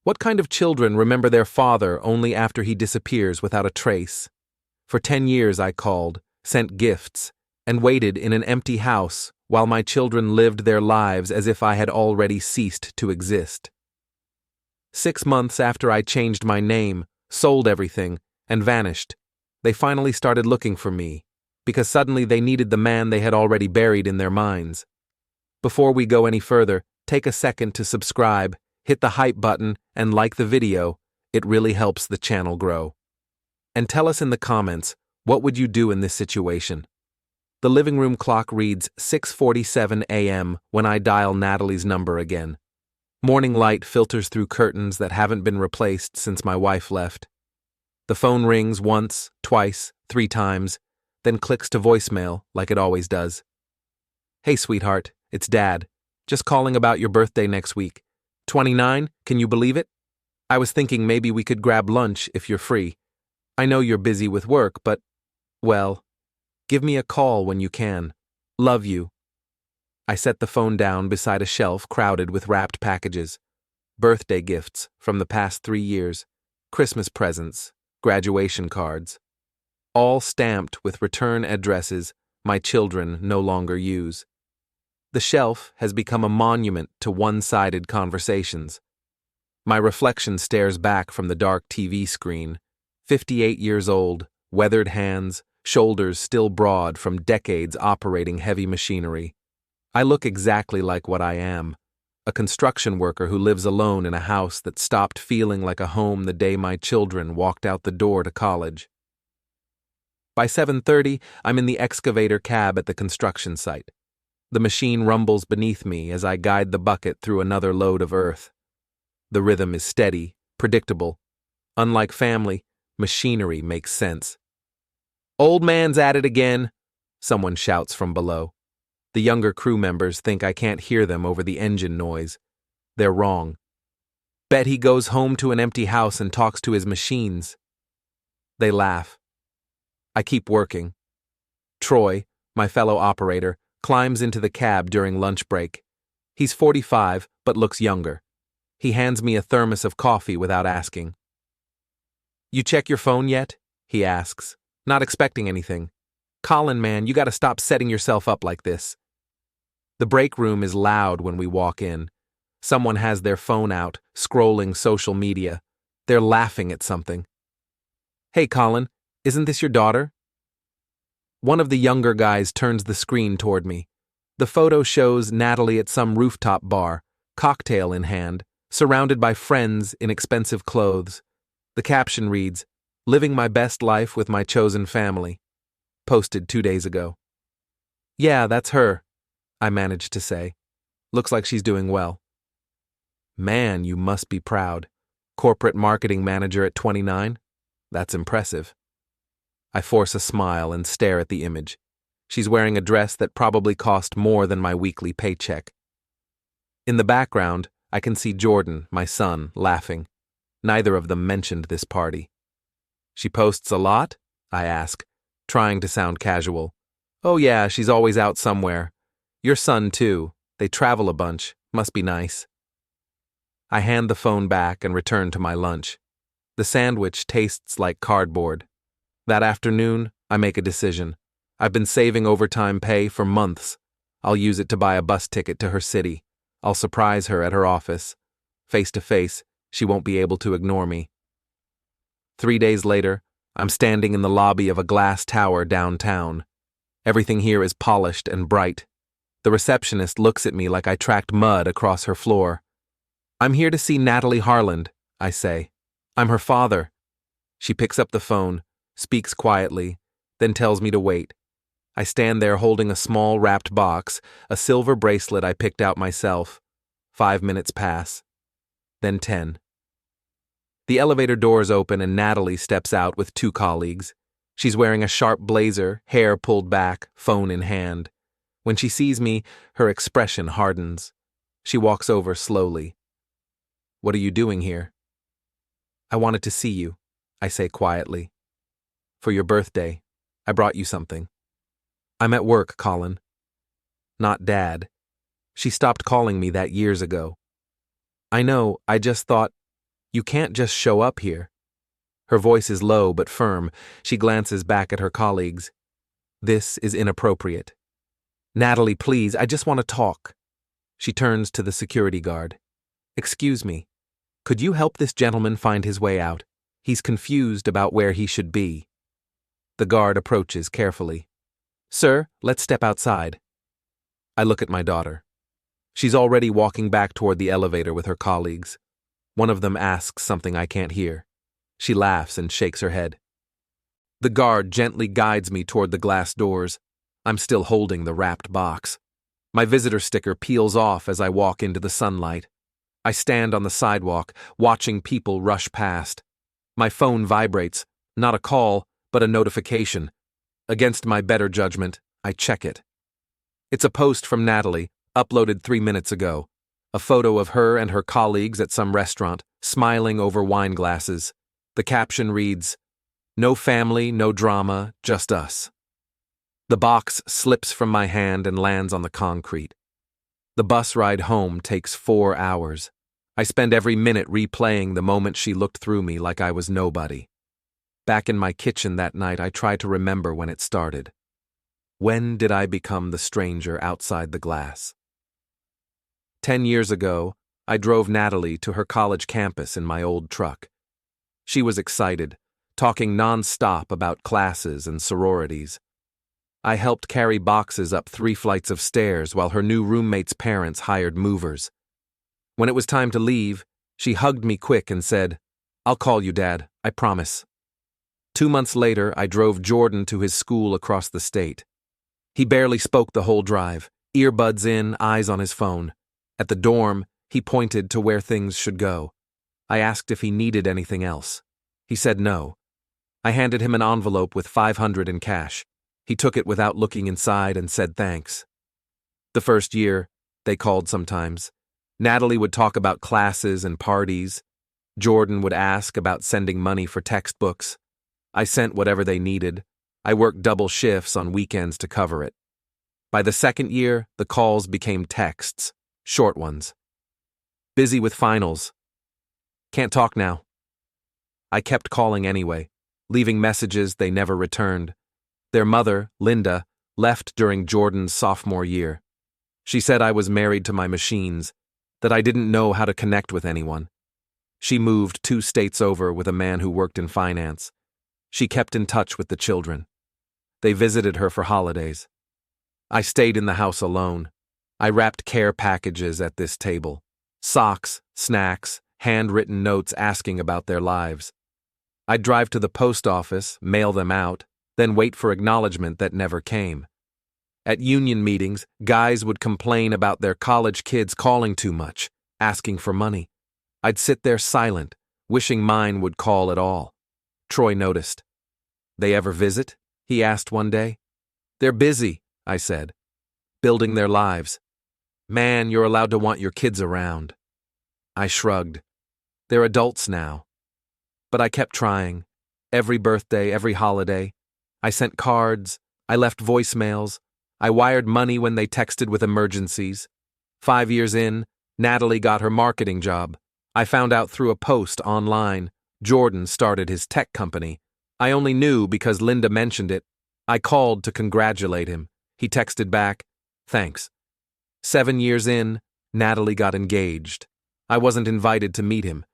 What kind of children remember their father only after he disappears without a trace? For 10 years I called, sent gifts, and waited in an empty house while my children lived their lives as if I had already ceased to exist. 6 months after I changed my name, sold everything, and vanished, they finally started looking for me, because suddenly they needed the man they had already buried in their minds. Before we go any further, take a second to subscribe, hit the hype button, and like the video. It really helps the channel grow. And tell us in the comments, what would you do in this situation? The living room clock reads 6:47 a.m. when I dial Natalie's number again. Morning light filters through curtains that haven't been replaced since my wife left. The phone rings once, twice, 3 times, then clicks to voicemail like it always does. Hey sweetheart, it's Dad. Just calling about your birthday next week. 29, can you believe it? I was thinking maybe we could grab lunch if you're free. I know you're busy with work, but, well, give me a call when you can. Love you. I set the phone down beside a shelf crowded with wrapped packages. Birthday gifts from the past 3 years, Christmas presents, graduation cards, all stamped with return addresses my children no longer use. The shelf has become a monument to one-sided conversations. My reflection stares back from the dark TV screen, 58 years old, weathered hands, shoulders still broad from decades operating heavy machinery. I look exactly like what I am, a construction worker who lives alone in a house that stopped feeling like a home the day my children walked out the door to college. By 7:30, I'm in the excavator cab at the construction site. The machine rumbles beneath me as I guide the bucket through another load of earth. The rhythm is steady, predictable. Unlike family, machinery makes sense. Old man's at it again, someone shouts from below. The younger crew members think I can't hear them over the engine noise. They're wrong. Bet he goes home to an empty house and talks to his machines. They laugh. I keep working. Troy, my fellow operator, climbs into the cab during lunch break. He's 45, but looks younger. He hands me a thermos of coffee without asking. You check your phone yet? He asks, not expecting anything. Colin, man, you gotta stop setting yourself up like this. The break room is loud when we walk in. Someone has their phone out, scrolling social media. They're laughing at something. Hey, Colin, isn't this your daughter? One of the younger guys turns the screen toward me. The photo shows Natalie at some rooftop bar, cocktail in hand, surrounded by friends in expensive clothes. The caption reads, "Living my best life with my chosen family." Posted 2 days ago. Yeah, that's her, I managed to say. Looks like she's doing well. Man, you must be proud. Corporate marketing manager at 29? That's impressive. I force a smile and stare at the image. She's wearing a dress that probably cost more than my weekly paycheck. In the background, I can see Jordan, my son, laughing. Neither of them mentioned this party. She posts a lot? I ask, trying to sound casual. Oh yeah, she's always out somewhere. Your son too. They travel a bunch. Must be nice. I hand the phone back and return to my lunch. The sandwich tastes like cardboard. That afternoon, I make a decision. I've been saving overtime pay for months. I'll use it to buy a bus ticket to her city. I'll surprise her at her office. Face to face, she won't be able to ignore me. 3 days later, I'm standing in the lobby of a glass tower downtown. Everything here is polished and bright. The receptionist looks at me like I tracked mud across her floor. I'm here to see Natalie Harland, I say. I'm her father. She picks up the phone, speaks quietly, then tells me to wait. I stand there holding a small wrapped box, a silver bracelet I picked out myself. 5 minutes pass. Then 10. The elevator doors open and Natalie steps out with 2 colleagues. She's wearing a sharp blazer, hair pulled back, phone in hand. When she sees me, her expression hardens. She walks over slowly. What are you doing here? I wanted to see you, I say quietly. For your birthday, I brought you something. I'm at work, Colin. Not Dad. She stopped calling me that years ago. I know, I just thought, You can't just show up here. Her voice is low but firm. She glances back at her colleagues. This is inappropriate. Natalie, please, I just want to talk. She turns to the security guard. Excuse me. Could you help this gentleman find his way out? He's confused about where he should be. The guard approaches carefully. Sir, let's step outside. I look at my daughter. She's already walking back toward the elevator with her colleagues. One of them asks something I can't hear. She laughs and shakes her head. The guard gently guides me toward the glass doors. I'm still holding the wrapped box. My visitor sticker peels off as I walk into the sunlight. I stand on the sidewalk, watching people rush past. My phone vibrates, not a call, but a notification. Against my better judgment, I check it. It's a post from Natalie, uploaded 3 minutes ago. A photo of her and her colleagues at some restaurant, smiling over wine glasses. The caption reads, "No family, no drama, just us." The box slips from my hand and lands on the concrete. The bus ride home takes 4 hours. I spend every minute replaying the moment she looked through me like I was nobody. Back in my kitchen that night, I try to remember when it started. When did I become the stranger outside the glass? 10 years ago, I drove Natalie to her college campus in my old truck. She was excited, talking non-stop about classes and sororities. I helped carry boxes up 3 flights of stairs while her new roommate's parents hired movers. When it was time to leave, she hugged me quick and said, "I'll call you, Dad, I promise." 2 months later, I drove Jordan to his school across the state. He barely spoke the whole drive, earbuds in, eyes on his phone. At the dorm, he pointed to where things should go. I asked if he needed anything else. He said no. I handed him an envelope with $500 in cash. He took it without looking inside and said thanks. The first year, they called sometimes. Natalie would talk about classes and parties. Jordan would ask about sending money for textbooks. I sent whatever they needed. I worked double shifts on weekends to cover it. By the second year, the calls became texts, short ones. Busy with finals. Can't talk now. I kept calling anyway, leaving messages they never returned. Their mother, Linda, left during Jordan's sophomore year. She said I was married to my machines, that I didn't know how to connect with anyone. She moved 2 states over with a man who worked in finance. She kept in touch with the children. They visited her for holidays. I stayed in the house alone. I wrapped care packages at this table. Socks, snacks, handwritten notes asking about their lives. I'd drive to the post office, mail them out, then wait for acknowledgement that never came. At union meetings, guys would complain about their college kids calling too much, asking for money. I'd sit there silent, wishing mine would call at all. Troy noticed. "They ever visit?" he asked one day. "They're busy," I said. "Building their lives." "Man, you're allowed to want your kids around." I shrugged. They're adults now. But I kept trying. Every birthday, every holiday. I sent cards. I left voicemails. I wired money when they texted with emergencies. 5 years in, Natalie got her marketing job. I found out through a post online. Jordan started his tech company. I only knew because Linda mentioned it. I called to congratulate him. He texted back, "Thanks." 7 years in, Natalie got engaged. I wasn't invited to meet him.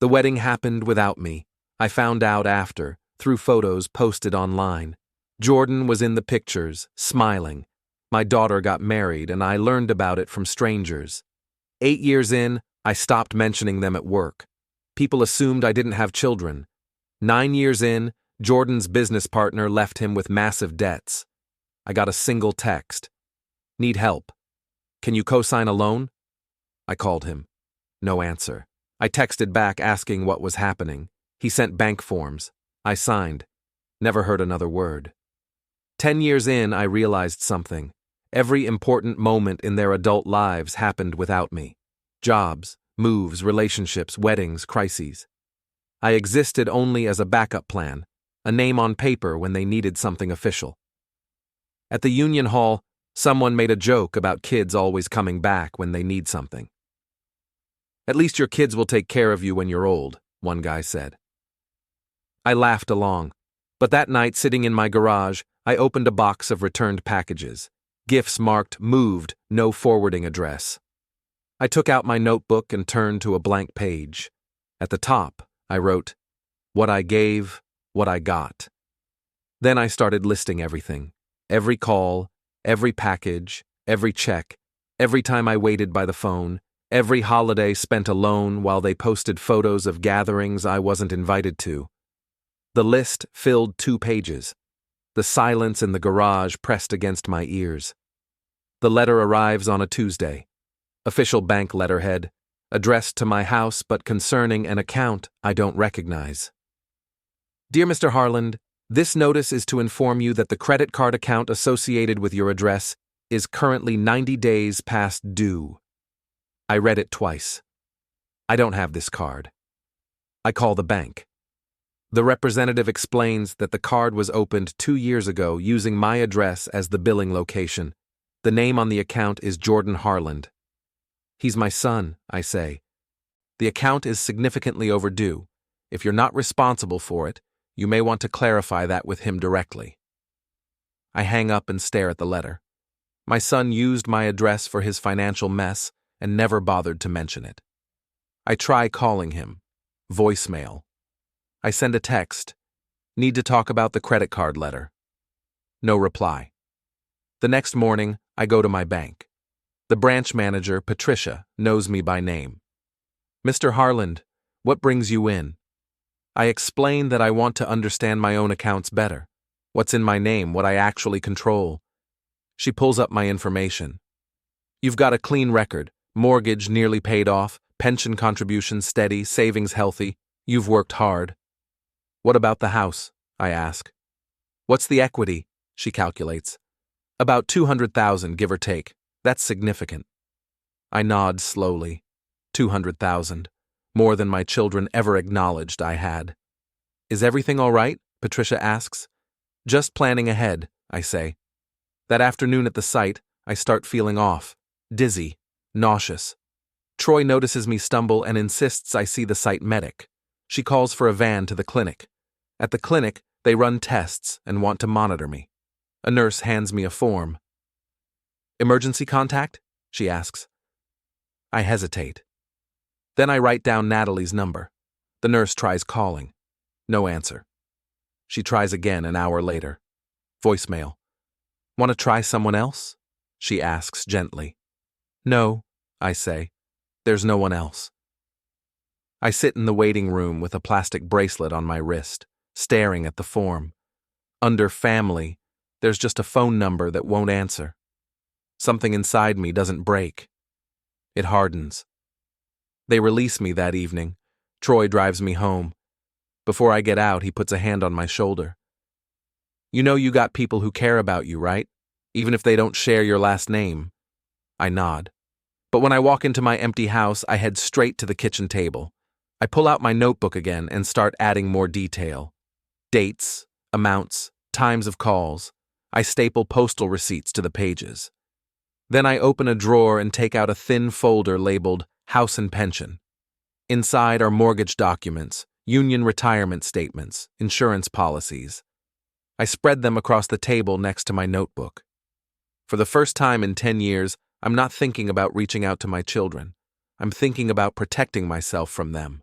The wedding happened without me. I found out after, through photos posted online. Jordan was in the pictures, smiling. My daughter got married, and I learned about it from strangers. 8 years in, I stopped mentioning them at work. People assumed I didn't have children. 9 years in, Jordan's business partner left him with massive debts. I got a single text. "Need help. Can you co-sign a loan?" I called him. No answer. I texted back asking what was happening. He sent bank forms. I signed. Never heard another word. 10 years in, I realized something. Every important moment in their adult lives happened without me. Jobs, moves, relationships, weddings, crises. I existed only as a backup plan, a name on paper when they needed something official. At the union hall, someone made a joke about kids always coming back when they need something. "At least your kids will take care of you when you're old," one guy said. I laughed along. But that night, sitting in my garage, I opened a box of returned packages. Gifts marked moved, no forwarding address. I took out my notebook and turned to a blank page. At the top, I wrote, "What I gave, what I got." Then I started listing everything. Every call, every package, every check, every time I waited by the phone, every holiday spent alone while they posted photos of gatherings I wasn't invited to. The list filled 2 pages. The silence in the garage pressed against my ears. The letter arrives on a Tuesday. Official bank letterhead, addressed to my house but concerning an account I don't recognize. Dear Mr. Harland, this notice is to inform you that the credit card account associated with your address is currently 90 days past due. I read it twice. I don't have this card. I call the bank. The representative explains that the card was opened 2 years ago using my address as the billing location. The name on the account is Jordan Harland. He's my son, I say. The account is significantly overdue. If you're not responsible for it, you may want to clarify that with him directly. I hang up and stare at the letter. My son used my address for his financial mess and never bothered to mention it. I try calling him. Voicemail. I send a text. Need to talk about the credit card letter. No reply. The next morning, I go to my bank. The branch manager, Patricia, knows me by name. Mr. Harland, what brings you in? I explain that I want to understand my own accounts better. What's in my name, what I actually control. She pulls up my information. You've got a clean record, mortgage nearly paid off, pension contributions steady, savings healthy. You've worked hard. What about the house? I ask. What's the equity? She calculates. About 200,000, give or take. That's significant. I nod slowly. 200,000. More than my children ever acknowledged I had. Is everything all right? Patricia asks. Just planning ahead, I say. That afternoon at the site, I start feeling off, dizzy, nauseous. Troy notices me stumble and insists I see the site medic. She calls for a van to the clinic. At the clinic, they run tests and want to monitor me. A nurse hands me a form. Emergency contact? She asks. I hesitate. Then I write down Natalie's number. The nurse tries calling. No answer. She tries again an hour later. Voicemail. Want to try someone else? She asks gently. No, I say. There's no one else. I sit in the waiting room with a plastic bracelet on my wrist, staring at the form. Under family, there's just a phone number that won't answer. Something inside me doesn't break. It hardens. They release me that evening. Troy drives me home. Before I get out, he puts a hand on my shoulder. You know you got people who care about you, right? Even if they don't share your last name. I nod. But when I walk into my empty house, I head straight to the kitchen table. I pull out my notebook again and start adding more detail. Dates, amounts, times of calls. I staple postal receipts to the pages. Then I open a drawer and take out a thin folder labeled House and Pension. Inside are mortgage documents, union retirement statements, insurance policies. I spread them across the table next to my notebook. For the first time in 10 years, I'm not thinking about reaching out to my children. I'm thinking about protecting myself from them.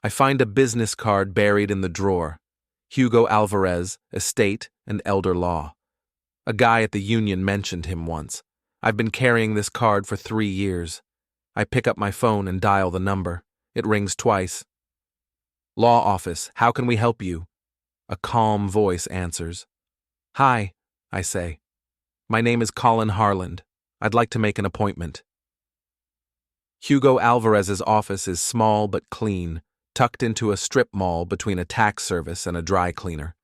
I find a business card buried in the drawer. Hugo Alvarez, estate and elder law. A guy at the union mentioned him once. I've been carrying this card for 3 years. I pick up my phone and dial the number. It rings twice. Law office, how can we help you? A calm voice answers. Hi, I say. My name is Colin Harland. I'd like to make an appointment. Hugo Alvarez's office is small but clean, tucked into a strip mall between a tax service and a dry cleaner.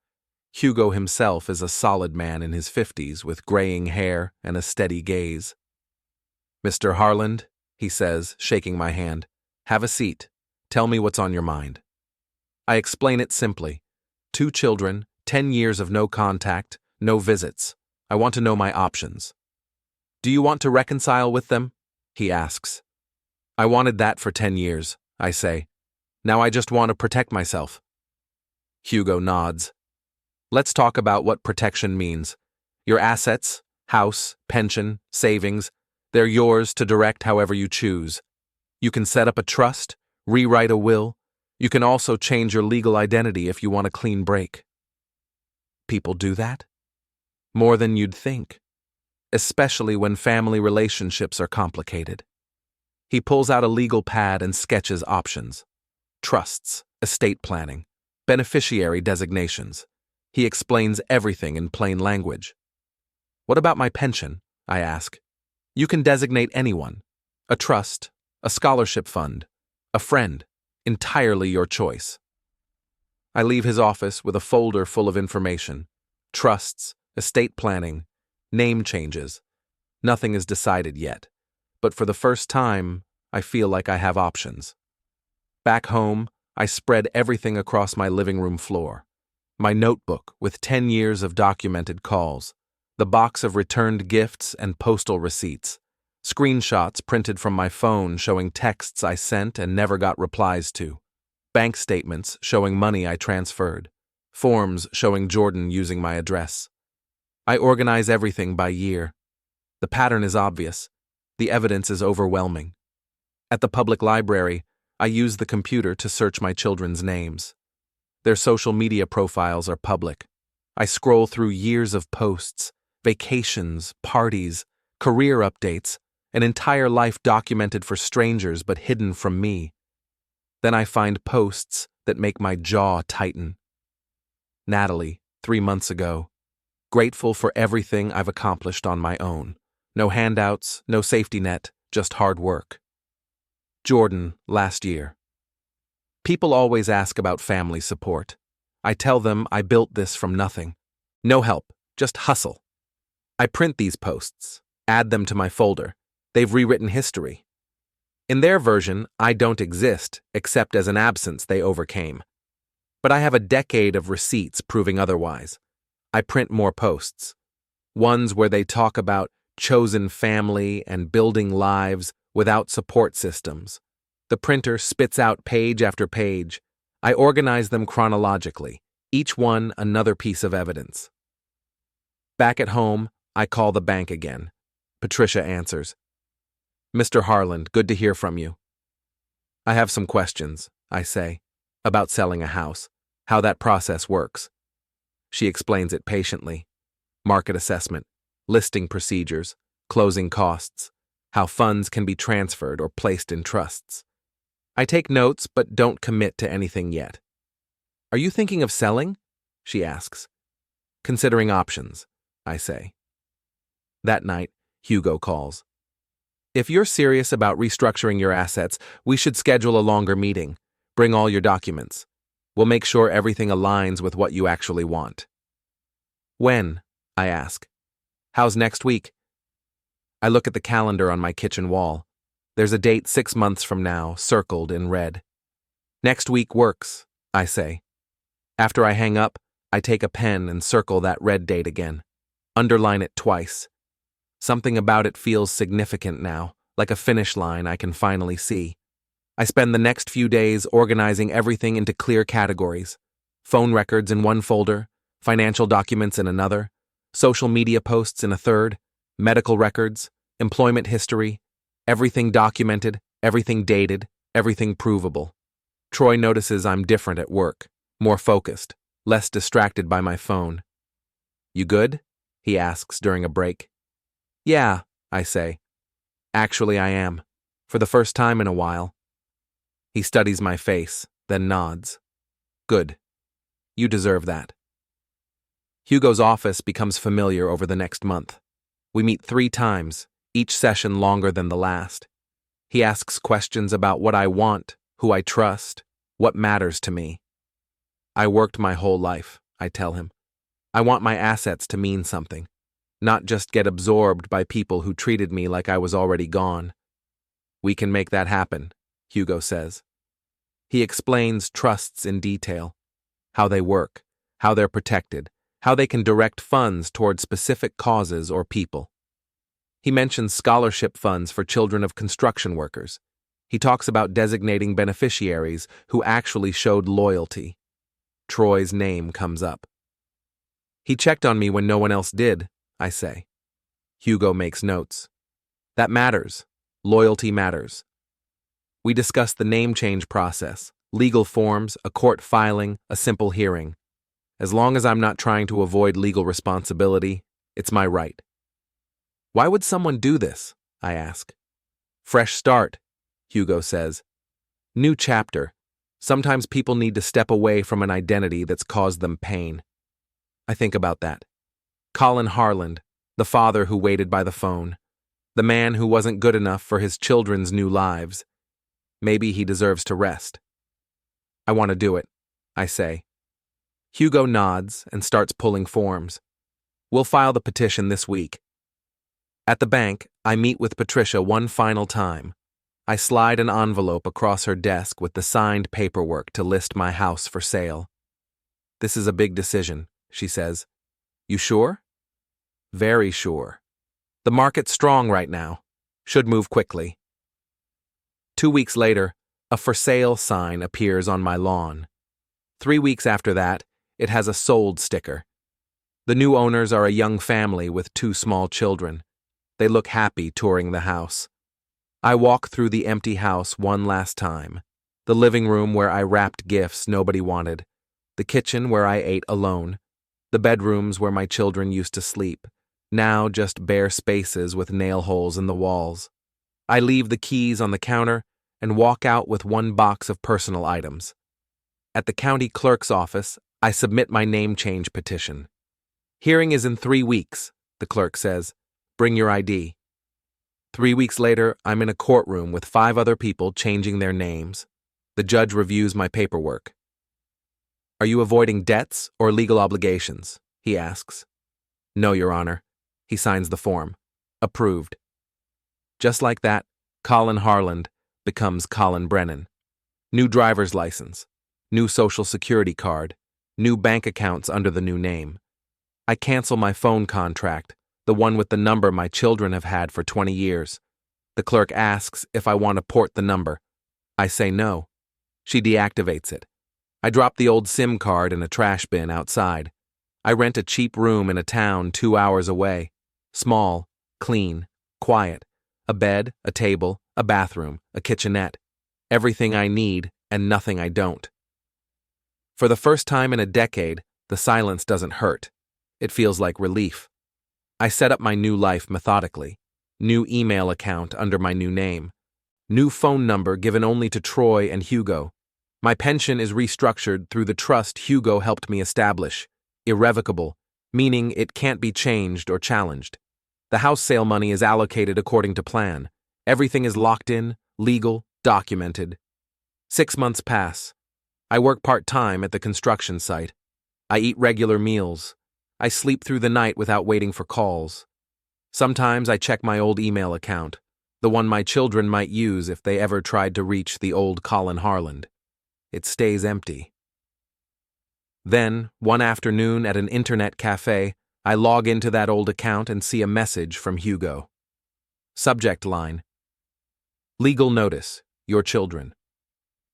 Hugo himself is a solid man in his 50s with graying hair and a steady gaze. Mr. Harland, he says, shaking my hand, have a seat. Tell me what's on your mind. I explain it simply. 2 children, 10 years of no contact, no visits. I want to know my options. Do you want to reconcile with them? He asks. I wanted that for 10 years, I say. Now I just want to protect myself. Hugo nods. Let's talk about what protection means. Your assets, house, pension, savings, they're yours to direct however you choose. You can set up a trust, rewrite a will. You can also change your legal identity if you want a clean break. People do that? More than you'd think, especially when family relationships are complicated. He pulls out a legal pad and sketches options. Trusts, estate planning, beneficiary designations. He explains everything in plain language. What about my pension? I ask. You can designate anyone. A trust, a scholarship fund, a friend, entirely your choice. I leave his office with a folder full of information. Trusts, estate planning, name changes. Nothing is decided yet, but for the first time, I feel like I have options. Back home, I spread everything across my living room floor. My notebook with 10 years of documented calls, the box of returned gifts and postal receipts, screenshots printed from my phone showing texts I sent and never got replies to, bank statements showing money I transferred, forms showing Jordan using my address. I organize everything by year. The pattern is obvious. The evidence is overwhelming. At the public library, I use the computer to search my children's names. Their social media profiles are public. I scroll through years of posts, vacations, parties, career updates, an entire life documented for strangers but hidden from me. Then I find posts that make my jaw tighten. Natalie, 3 months ago. Grateful for everything I've accomplished on my own. No handouts, no safety net, just hard work. Jordan, last year. People always ask about family support. I tell them I built this from nothing. No help, just hustle. I print these posts, add them to my folder. They've rewritten history. In their version, I don't exist except as an absence they overcame. But I have a decade of receipts proving otherwise. I print more posts. Ones where they talk about chosen family and building lives without support systems. The printer spits out page after page. I organize them chronologically, each one another piece of evidence. Back at home, I call the bank again. Patricia answers. Mr. Harland, good to hear from you. I have some questions, I say, about selling a house, how that process works. She explains it patiently. Market assessment, listing procedures, closing costs, how funds can be transferred or placed in trusts. I take notes but don't commit to anything yet. Are you thinking of selling? She asks. Considering options, I say. That night, Hugo calls. If you're serious about restructuring your assets, we should schedule a longer meeting. Bring all your documents. We'll make sure everything aligns with what you actually want. When? I ask. How's next week? I look at the calendar on my kitchen wall. There's a date 6 months from now, circled in red. Next week works, I say. After I hang up, I take a pen and circle that red date again. Underline it twice. Something about it feels significant now, like a finish line I can finally see. I spend the next few days organizing everything into clear categories. Phone records in one folder, financial documents in another, social media posts in a third, medical records, employment history, everything documented, everything dated, everything provable. Troy notices I'm different at work, more focused, less distracted by my phone. You good? He asks during a break. Yeah, I say. Actually, I am. For the first time in a while. He studies my face, then nods. Good. You deserve that. Hugo's office becomes familiar over the next month. We meet 3 times, each session longer than the last. He asks questions about what I want, who I trust, what matters to me. I worked my whole life, I tell him. I want my assets to mean something, not just get absorbed by people who treated me like I was already gone. We can make that happen, Hugo says. He explains trusts in detail, how they work, how they're protected, how they can direct funds toward specific causes or people. He mentions scholarship funds for children of construction workers. He talks about designating beneficiaries who actually showed loyalty. Troy's name comes up. He checked on me when no one else did, I say. Hugo makes notes. That matters. Loyalty matters. We discuss the name change process, legal forms, a court filing, a simple hearing. As long as I'm not trying to avoid legal responsibility, it's my right. Why would someone do this? I ask. Fresh start, Hugo says. New chapter. Sometimes people need to step away from an identity that's caused them pain. I think about that. Colin Harland, the father who waited by the phone. The man who wasn't good enough for his children's new lives. Maybe he deserves to rest. I want to do it, I say. Hugo nods and starts pulling forms. We'll file the petition this week. At the bank, I meet with Patricia one final time. I slide an envelope across her desk with the signed paperwork to list my house for sale. This is a big decision, she says. You sure? Very sure. The market's strong right now. Should move quickly. 2 weeks later, a for sale sign appears on my lawn. 3 weeks after that, it has a sold sticker. The new owners are a young family with 2 small children. They look happy touring the house. I walk through the empty house one last time. The living room where I wrapped gifts nobody wanted. The kitchen where I ate alone. The bedrooms where my children used to sleep. Now just bare spaces with nail holes in the walls. I leave the keys on the counter and walk out with one box of personal items. At the county clerk's office, I submit my name change petition. Hearing is in 3 weeks, the clerk says. Bring your ID. 3 weeks later, I'm in a courtroom with 5 other people changing their names. The judge reviews my paperwork. Are you avoiding debts or legal obligations? He asks. No, Your Honor. He signs the form. Approved. Just like that, Colin Harland becomes Colin Brennan. New driver's license, new social security card, new bank accounts under the new name. I cancel my phone contract, the one with the number my children have had for 20 years. The clerk asks if I want to port the number. I say no. She deactivates it. I drop the old SIM card in a trash bin outside. I rent a cheap room in a town 2 hours away. Small, clean, quiet. A bed, a table, a bathroom, a kitchenette. Everything I need and nothing I don't. For the first time in a decade, the silence doesn't hurt. It feels like relief. I set up my new life methodically. New email account under my new name. New phone number given only to Troy and Hugo. My pension is restructured through the trust Hugo helped me establish. Irrevocable, meaning it can't be changed or challenged. The house sale money is allocated according to plan. Everything is locked in, legal, documented. 6 months pass. I work part-time at the construction site. I eat regular meals. I sleep through the night without waiting for calls. Sometimes I check my old email account, the one my children might use if they ever tried to reach the old Colin Harland. It stays empty. Then, one afternoon at an internet cafe, I log into that old account and see a message from Hugo. Subject line: Legal notice, your children.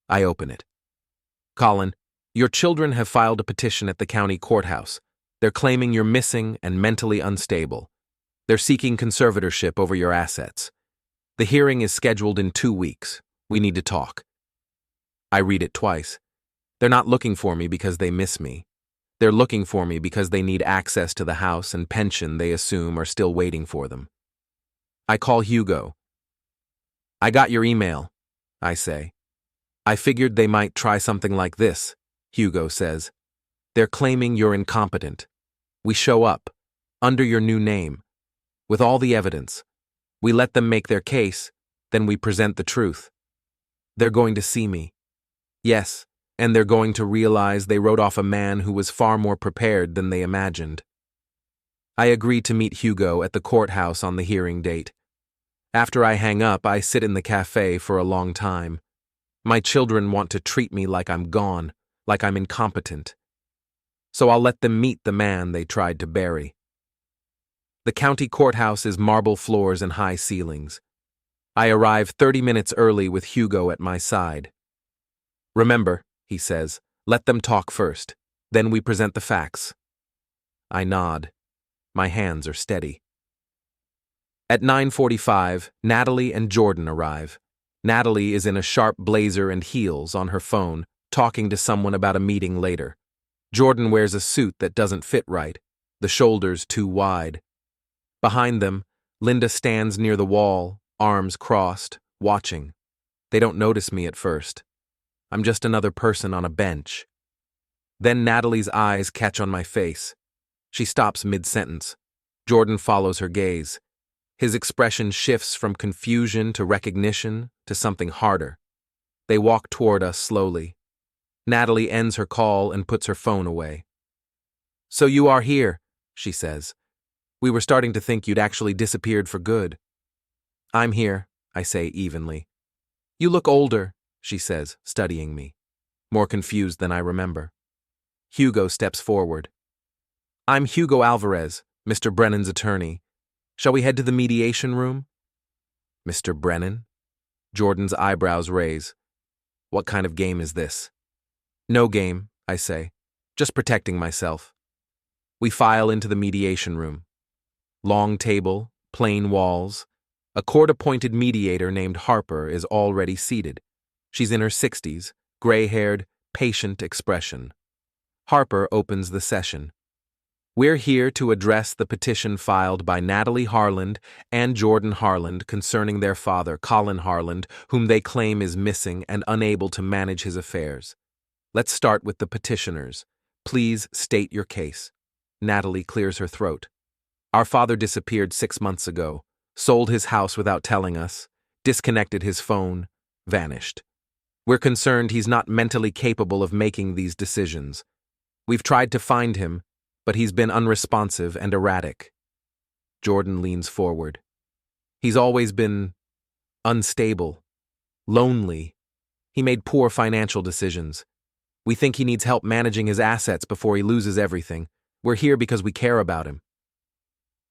I open it. Colin, your children have filed a petition at the county courthouse. They're claiming you're missing and mentally unstable. They're seeking conservatorship over your assets. The hearing is scheduled in 2 weeks. We need to talk. I read it twice. They're not looking for me because they miss me. They're looking for me because they need access to the house and pension they assume are still waiting for them. I call Hugo. I got your email, I say. I figured they might try something like this, Hugo says. They're claiming you're incompetent. We show up, under your new name, with all the evidence. We let them make their case, then we present the truth. They're going to see me. Yes, and they're going to realize they wrote off a man who was far more prepared than they imagined. I agree to meet Hugo at the courthouse on the hearing date. After I hang up, I sit in the cafe for a long time. My children want to treat me like I'm gone, like I'm incompetent. So I'll let them meet the man they tried to bury. The county courthouse is marble floors and high ceilings. I arrive 30 minutes early with Hugo at my side. Remember, he says, let them talk first. Then we present the facts. I nod. My hands are steady. At 9:45, Natalie and Jordan arrive. Natalie is in a sharp blazer and heels on her phone, talking to someone about a meeting later. Jordan wears a suit that doesn't fit right, the shoulders too wide. Behind them, Linda stands near the wall, arms crossed, watching. They don't notice me at first. I'm just another person on a bench. Then Natalie's eyes catch on my face. She stops mid-sentence. Jordan follows her gaze. His expression shifts from confusion to recognition to something harder. They walk toward us slowly. Natalie ends her call and puts her phone away. So you are here, she says. We were starting to think you'd actually disappeared for good. I'm here, I say evenly. You look older, she says, studying me. More confused than I remember. Hugo steps forward. I'm Hugo Alvarez, Mr. Brennan's attorney. Shall we head to the mediation room? Mr. Brennan? Jordan's eyebrows raise. What kind of game is this? No game, I say. Just protecting myself. We file into the mediation room. Long table, plain walls. A court-appointed mediator named Harper is already seated. She's in her 60s, gray-haired, patient expression. Harper opens the session. We're here to address the petition filed by Natalie Harland and Jordan Harland concerning their father, Colin Harland, whom they claim is missing and unable to manage his affairs. Let's start with the petitioners. Please state your case. Natalie clears her throat. Our father disappeared 6 months ago, sold his house without telling us, disconnected his phone, vanished. We're concerned he's not mentally capable of making these decisions. We've tried to find him, but he's been unresponsive and erratic. Jordan leans forward. He's always been unstable, lonely. He made poor financial decisions. We think he needs help managing his assets before he loses everything. We're here because we care about him.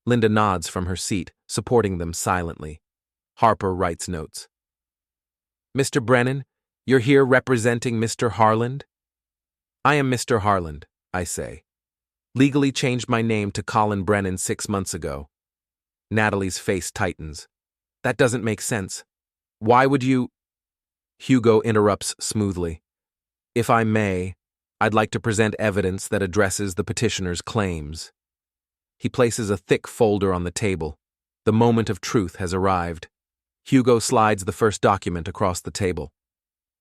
Linda nods from her seat, supporting them silently. Harper writes notes. Mr. Brennan, you're here representing Mr. Harland? I am Mr. Harland, I say. Legally changed my name to Colin Brennan 6 months ago. Natalie's face tightens. That doesn't make sense. Why would you… Hugo interrupts smoothly. If I may, I'd like to present evidence that addresses the petitioner's claims. He places a thick folder on the table. The moment of truth has arrived. Hugo slides the first document across the table.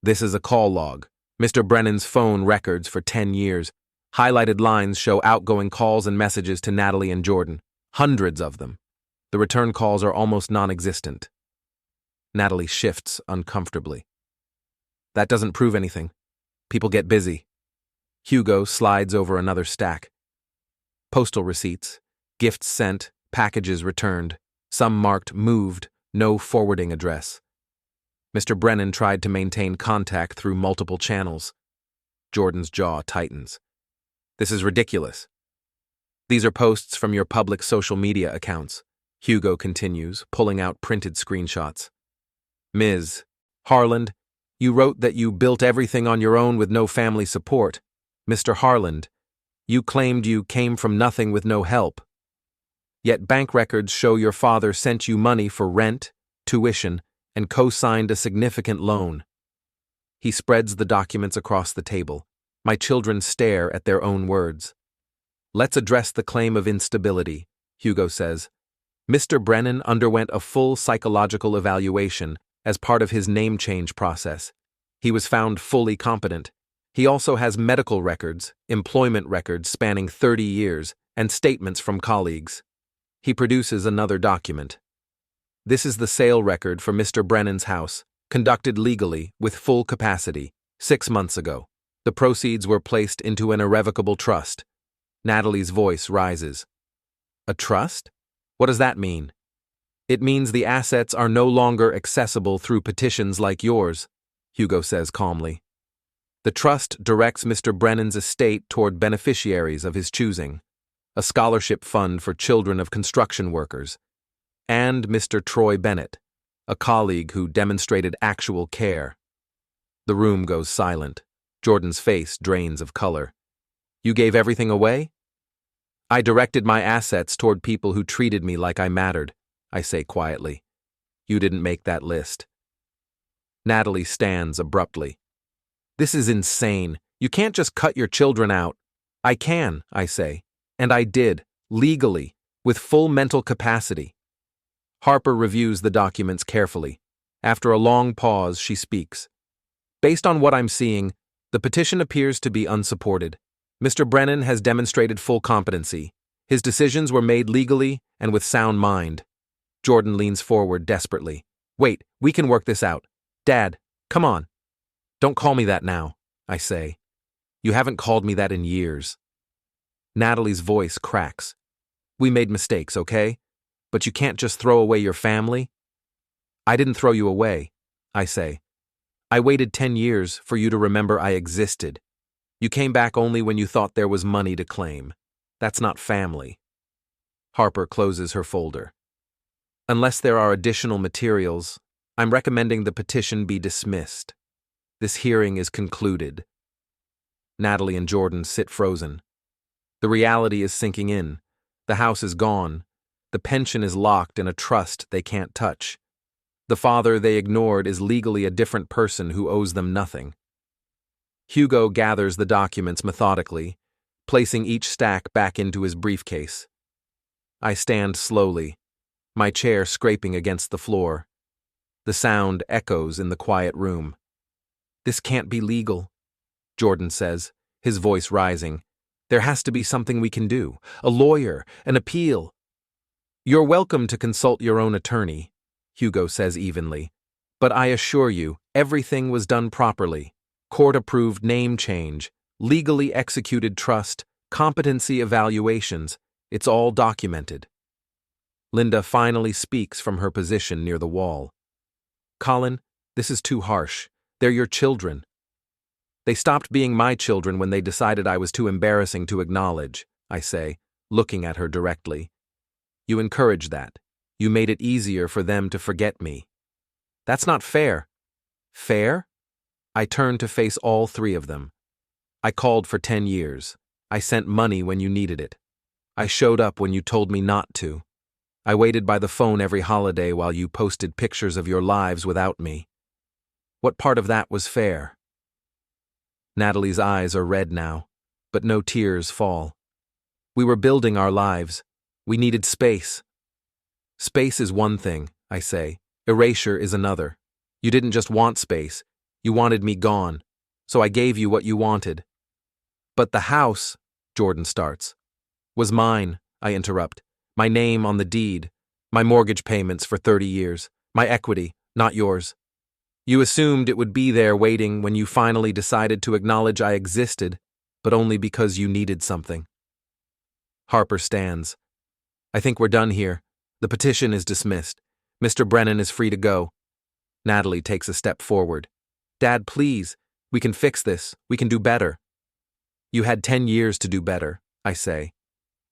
This is a call log, Mr. Brennan's phone records for 10 years. Highlighted lines show outgoing calls and messages to Natalie and Jordan, hundreds of them. The return calls are almost non-existent. Natalie shifts uncomfortably. That doesn't prove anything. People get busy. Hugo slides over another stack. Postal receipts, gifts sent, packages returned, some marked moved, no forwarding address. Mr. Brennan tried to maintain contact through multiple channels. Jordan's jaw tightens. This is ridiculous. These are posts from your public social media accounts, Hugo continues, pulling out printed screenshots. Ms. Harland, you wrote that you built everything on your own with no family support. Mr. Harland, you claimed you came from nothing with no help. Yet bank records show your father sent you money for rent, tuition, and co-signed a significant loan. He spreads the documents across the table. My children stare at their own words. Let's address the claim of instability, Hugo says. Mr. Brennan underwent a full psychological evaluation as part of his name change process. He was found fully competent. He also has medical records, employment records spanning 30 years, and statements from colleagues. He produces another document. This is the sale record for Mr. Brennan's house, conducted legally with full capacity, 6 months ago. The proceeds were placed into an irrevocable trust. Natalie's voice rises. A trust? What does that mean? It means the assets are no longer accessible through petitions like yours, Hugo says calmly. The trust directs Mr. Brennan's estate toward beneficiaries of his choosing, a scholarship fund for children of construction workers, and Mr. Troy Bennett, a colleague who demonstrated actual care. The room goes silent. Jordan's face drains of color. You gave everything away? I directed my assets toward people who treated me like I mattered, I say quietly. You didn't make that list. Natalie stands abruptly. This is insane. You can't just cut your children out. I can, I say. And I did, legally, with full mental capacity. Harper reviews the documents carefully. After a long pause, she speaks. Based on what I'm seeing, the petition appears to be unsupported. Mr. Brennan has demonstrated full competency. His decisions were made legally and with sound mind. Jordan leans forward desperately. Wait, we can work this out. Dad, come on. Don't call me that now, I say. You haven't called me that in years. Natalie's voice cracks. We made mistakes, okay? But you can't just throw away your family. I didn't throw you away, I say. I waited 10 years for you to remember I existed. You came back only when you thought there was money to claim. That's not family. Harper closes her folder. Unless there are additional materials, I'm recommending the petition be dismissed. This hearing is concluded. Natalie and Jordan sit frozen. The reality is sinking in. The house is gone. The pension is locked in a trust they can't touch. The father they ignored is legally a different person who owes them nothing. Hugo gathers the documents methodically, placing each stack back into his briefcase. I stand slowly, my chair scraping against the floor. The sound echoes in the quiet room. This can't be legal, Jordan says, his voice rising. There has to be something we can do. A lawyer, an appeal. You're welcome to consult your own attorney, Hugo says evenly. But I assure you, everything was done properly. Court-approved name change, legally executed trust, competency evaluations. It's all documented. Linda finally speaks from her position near the wall. Colin, this is too harsh. They're your children. They stopped being my children when they decided I was too embarrassing to acknowledge, I say, looking at her directly. You encouraged that. You made it easier for them to forget me. That's not fair. Fair? I turned to face all three of them. I called for 10 years. I sent money when you needed it. I showed up when you told me not to. I waited by the phone every holiday while you posted pictures of your lives without me. What part of that was fair? Natalie's eyes are red now, but no tears fall. We were building our lives. We needed space. Space is one thing, I say. Erasure is another. You didn't just want space. You wanted me gone. So I gave you what you wanted. But the house, Jordan starts. Was mine, I interrupt. My name on the deed. My mortgage payments for 30 years. My equity, not yours. You assumed it would be there waiting when you finally decided to acknowledge I existed, but only because you needed something. Harper stands. I think we're done here. The petition is dismissed. Mr. Brennan is free to go. Natalie takes a step forward. Dad, please. We can fix this. We can do better. You had 10 years to do better, I say.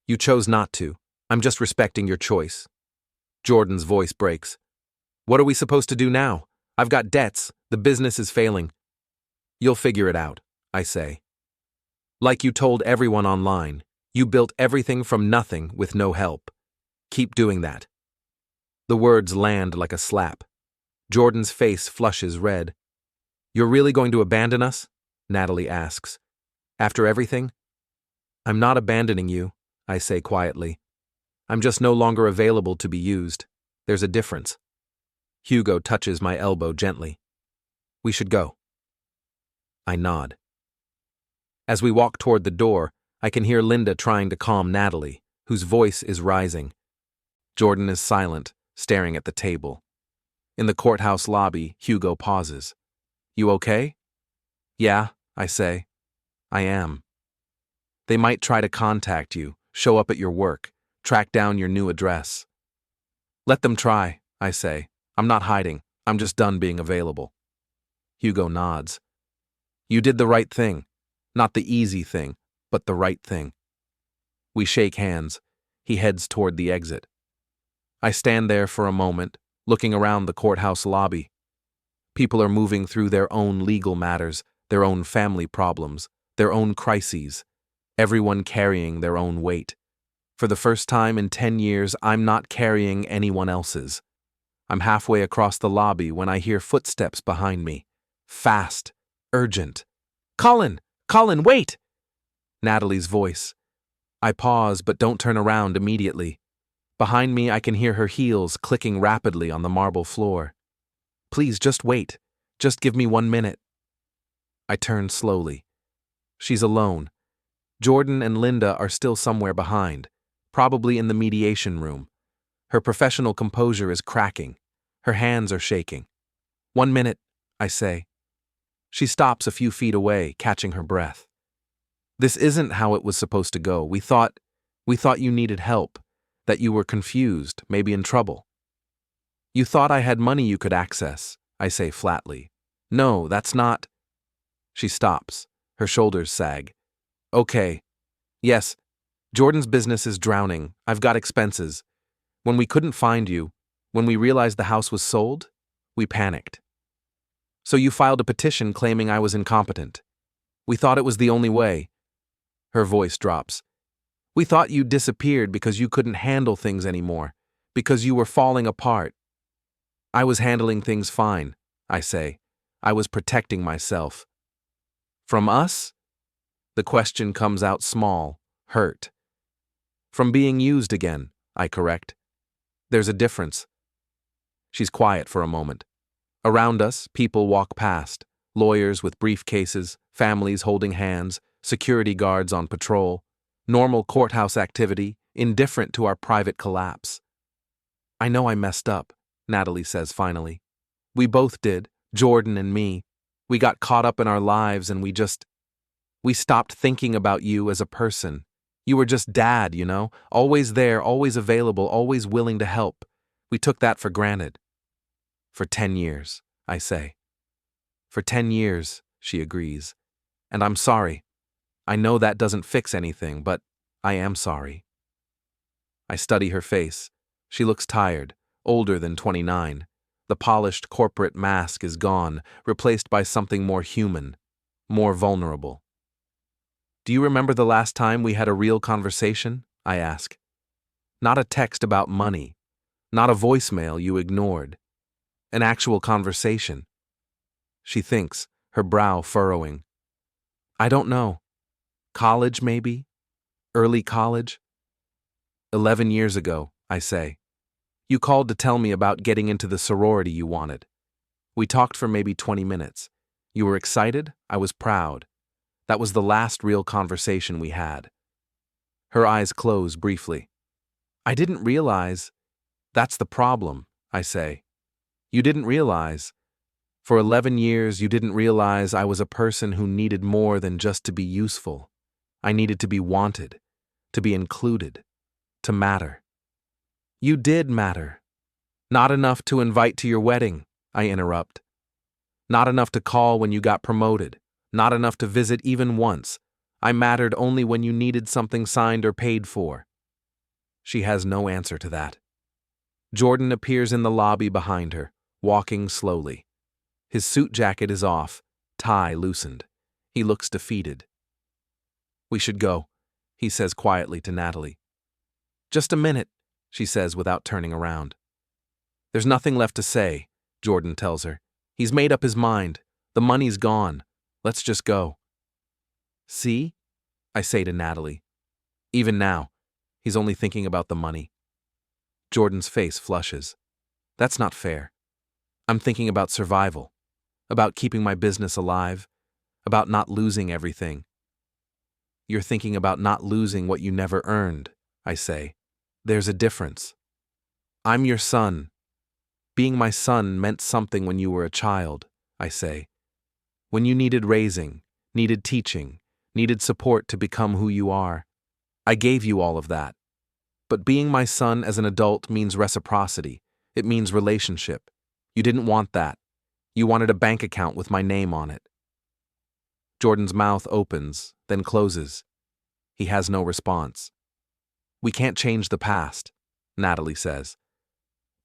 You chose not to. I'm just respecting your choice. Jordan's voice breaks. What are we supposed to do now? I've got debts. The business is failing. You'll figure it out, I say. Like you told everyone online, you built everything from nothing with no help. Keep doing that. The words land like a slap. Jordan's face flushes red. You're really going to abandon us? Natalie asks. After everything? I'm not abandoning you, I say quietly. I'm just no longer available to be used. There's a difference. Hugo touches my elbow gently. We should go. I nod. As we walk toward the door, I can hear Linda trying to calm Natalie, whose voice is rising. Jordan is silent, staring at the table. In the courthouse lobby, Hugo pauses. You okay? Yeah, I say. I am. They might try to contact you, show up at your work, track down your new address. Let them try, I say. I'm not hiding. I'm just done being available. Hugo nods. You did the right thing. Not the easy thing, but the right thing. We shake hands. He heads toward the exit. I stand there for a moment, looking around the courthouse lobby. People are moving through their own legal matters, their own family problems, their own crises, everyone carrying their own weight. For the first time in 10 years, I'm not carrying anyone else's. I'm halfway across the lobby when I hear footsteps behind me. Fast, urgent. Colin! Colin, wait! Natalie's voice. I pause but don't turn around immediately. Behind me, I can hear her heels clicking rapidly on the marble floor. Please, just wait. Just give me 1 minute. I turn slowly. She's alone. Jordan and Linda are still somewhere behind, probably in the mediation room. Her professional composure is cracking. Her hands are shaking. 1 minute, I say. She stops a few feet away, catching her breath. This isn't how it was supposed to go. We thought you needed help, that you were confused, maybe in trouble. You thought I had money you could access, I say flatly. No, that's not. She stops. Her shoulders sag. Okay. Yes, Jordan's business is drowning. I've got expenses. When we couldn't find you, when we realized the house was sold, we panicked. So you filed a petition claiming I was incompetent. We thought it was the only way. Her voice drops. We thought you disappeared because you couldn't handle things anymore, because you were falling apart. I was handling things fine, I say. I was protecting myself. From us? The question comes out small, hurt. From being used again, I correct. There's a difference. She's quiet for a moment. Around us, people walk past, lawyers with briefcases, families holding hands, security guards on patrol, normal courthouse activity, indifferent to our private collapse. I know I messed up, Natalie says finally. We both did, Jordan and me. We got caught up in our lives and we stopped thinking about you as a person. You were just dad, you know, always there, always available, always willing to help. We took that for granted. For 10 years, I say. For 10 years, she agrees. And I'm sorry. I know that doesn't fix anything, but I am sorry. I study her face. She looks tired, older than 29. The polished corporate mask is gone, replaced by something more human, more vulnerable. Do you remember the last time we had a real conversation? I ask. Not a text about money, not a voicemail you ignored. An actual conversation. She thinks, her brow furrowing. I don't know. College, maybe? Early college? 11 years ago, I say. You called to tell me about getting into the sorority you wanted. We talked for maybe 20 minutes. You were excited, I was proud. That was the last real conversation we had. Her eyes close briefly. I didn't realize. That's the problem, I say. You didn't realize. For 11 years, you didn't realize I was a person who needed more than just to be useful. I needed to be wanted, to be included, to matter. You did matter. Not enough to invite to your wedding, I interrupt. Not enough to call when you got promoted. Not enough to visit even once. I mattered only when you needed something signed or paid for. She has no answer to that. Jordan appears in the lobby behind her, walking slowly. His suit jacket is off, tie loosened. He looks defeated. We should go, he says quietly to Natalie. Just a minute, she says without turning around. There's nothing left to say, Jordan tells her. He's made up his mind. The money's gone. Let's just go. See? I say to Natalie. Even now, he's only thinking about the money. Jordan's face flushes. That's not fair. I'm thinking about survival, about keeping my business alive, about not losing everything. You're thinking about not losing what you never earned, I say. There's a difference. I'm your son. Being my son meant something when you were a child, I say. When you needed raising, needed teaching, needed support to become who you are. I gave you all of that. But being my son as an adult means reciprocity. It means relationship. You didn't want that. You wanted a bank account with my name on it. Jordan's mouth opens, then closes. He has no response. We can't change the past, Natalie says.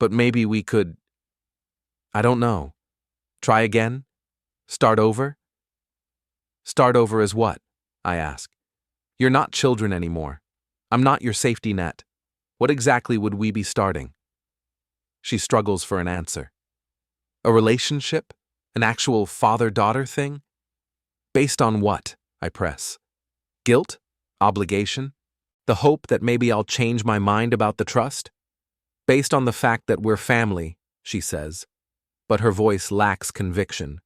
But maybe we could I don't know. Try again? Start over? Start over as what? I ask. You're not children anymore. I'm not your safety net. What exactly would we be starting? She struggles for an answer. A relationship? An actual father-daughter thing? Based on what? I press. Guilt? Obligation? The hope that maybe I'll change my mind about the trust? Based on the fact that we're family, she says, but her voice lacks conviction.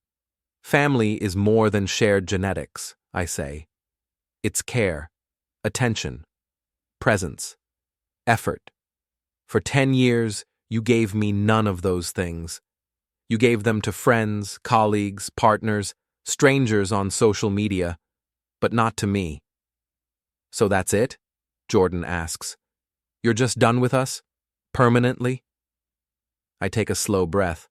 Family is more than shared genetics, I say. It's care, attention, presence, effort. For 10 years, you gave me none of those things. You gave them to friends, colleagues, partners, strangers on social media, but not to me. So that's it? Jordan asks. You're just done with us? Permanently? I take a slow breath.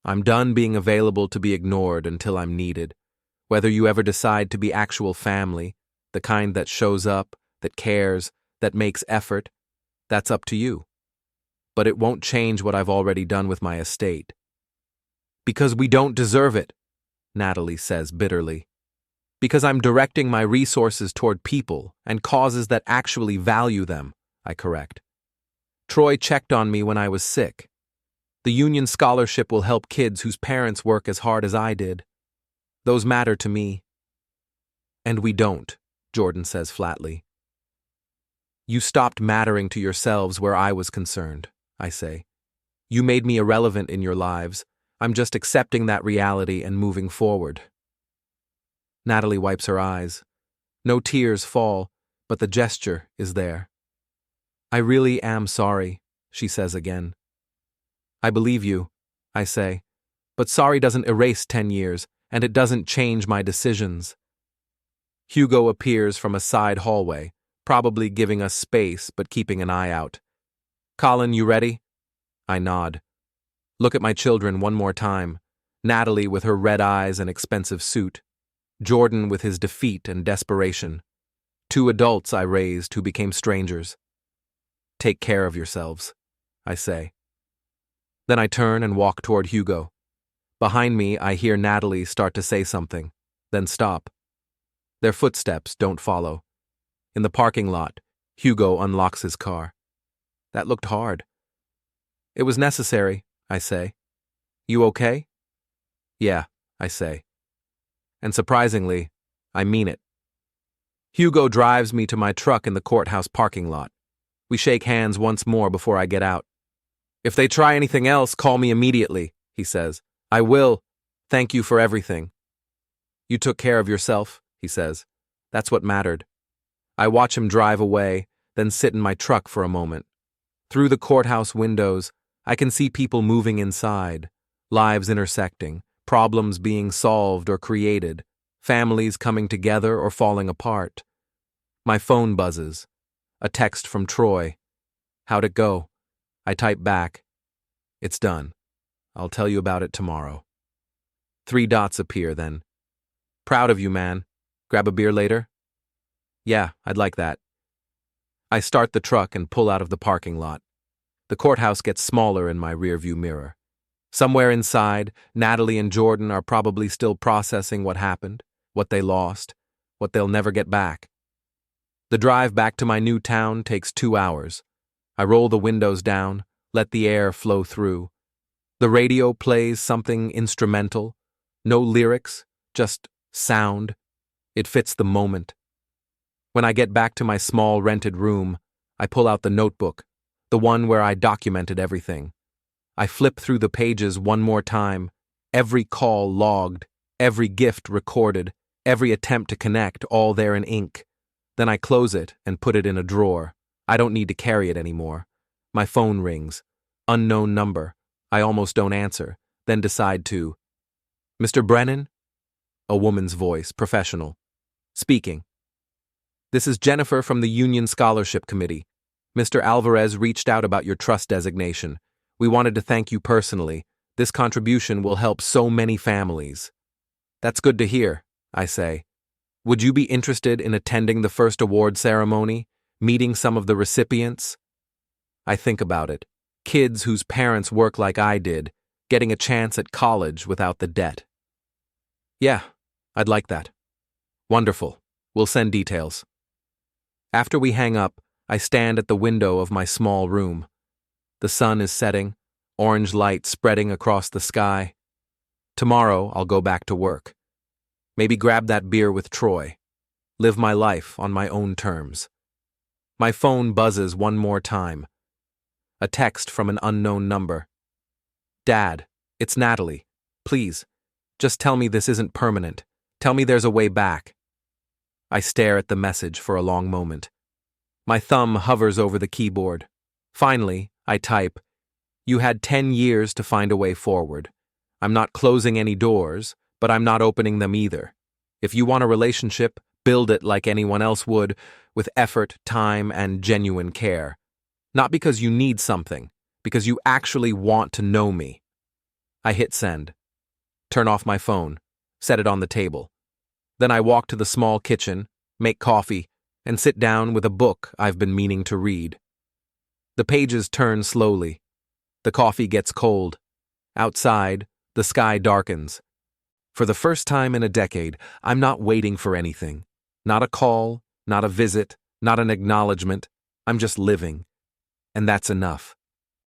I'm done being available to be ignored until I'm needed. Whether you ever decide to be actual family, the kind that shows up, that cares, that makes effort, that's up to you. But it won't change what I've already done with my estate. Because we don't deserve it, Natalie says bitterly. Because I'm directing my resources toward people and causes that actually value them, I correct. Troy checked on me when I was sick. The union scholarship will help kids whose parents work as hard as I did. Those matter to me. And we don't, Jordan says flatly. You stopped mattering to yourselves where I was concerned, I say. You made me irrelevant in your lives. I'm just accepting that reality and moving forward. Natalie wipes her eyes. No tears fall, but the gesture is there. I really am sorry, she says again. I believe you, I say, but sorry doesn't erase 10 years, and it doesn't change my decisions. Hugo appears from a side hallway, probably giving us space but keeping an eye out. Colin, you ready? I nod. Look at my children one more time. Natalie with her red eyes and expensive suit. Jordan with his defeat and desperation. 2 adults I raised who became strangers. Take care of yourselves, I say. Then I turn and walk toward Hugo. Behind me, I hear Natalie start to say something, then stop. Their footsteps don't follow. In the parking lot, Hugo unlocks his car. That looked hard. It was necessary, I say. You okay? Yeah, I say. And surprisingly, I mean it. Hugo drives me to my truck in the courthouse parking lot. We shake hands once more before I get out. If they try anything else, call me immediately, he says. I will. Thank you for everything. You took care of yourself, he says. That's what mattered. I watch him drive away, then sit in my truck for a moment. Through the courthouse windows, I can see people moving inside, lives intersecting, problems being solved or created, families coming together or falling apart. My phone buzzes. A text from Troy. How'd it go? I type back. It's done. I'll tell you about it tomorrow. 3 dots appear then. Proud of you, man. Grab a beer later? Yeah, I'd like that. I start the truck and pull out of the parking lot. The courthouse gets smaller in my rearview mirror. Somewhere inside, Natalie and Jordan are probably still processing what happened, what they lost, what they'll never get back. The drive back to my new town takes 2 hours. I roll the windows down, let the air flow through. The radio plays something instrumental. No lyrics, just sound. It fits the moment. When I get back to my small rented room, I pull out the notebook, the one where I documented everything. I flip through the pages one more time, every call logged, every gift recorded, every attempt to connect, all there in ink. Then I close it and put it in a drawer. I don't need to carry it anymore. My phone rings. Unknown number. I almost don't answer, then decide to. Mr. Brennan? A woman's voice, professional. Speaking. This is Jennifer from the Union Scholarship Committee. Mr. Alvarez reached out about your trust designation. We wanted to thank you personally. This contribution will help so many families. That's good to hear, I say. Would you be interested in attending the first award ceremony, meeting some of the recipients? I think about it. Kids whose parents work like I did, getting a chance at college without the debt. Yeah, I'd like that. Wonderful. We'll send details. After we hang up, I stand at the window of my small room. The sun is setting, orange light spreading across the sky. Tomorrow, I'll go back to work. Maybe grab that beer with Troy. Live my life on my own terms. My phone buzzes one more time. A text from an unknown number. Dad, it's Natalie. Please, just tell me this isn't permanent. Tell me there's a way back. I stare at the message for a long moment. My thumb hovers over the keyboard. Finally, I type, "You had 10 years to find a way forward. I'm not closing any doors, but I'm not opening them either. If you want a relationship, build it like anyone else would, with effort, time, and genuine care. Not because you need something, because you actually want to know me." I hit send. Turn off my phone. Set it on the table. Then I walk to the small kitchen, make coffee, and sit down with a book I've been meaning to read. The pages turn slowly. The coffee gets cold. Outside, the sky darkens. For the first time in a decade, I'm not waiting for anything. Not a call, not a visit, not an acknowledgement. I'm just living. And that's enough.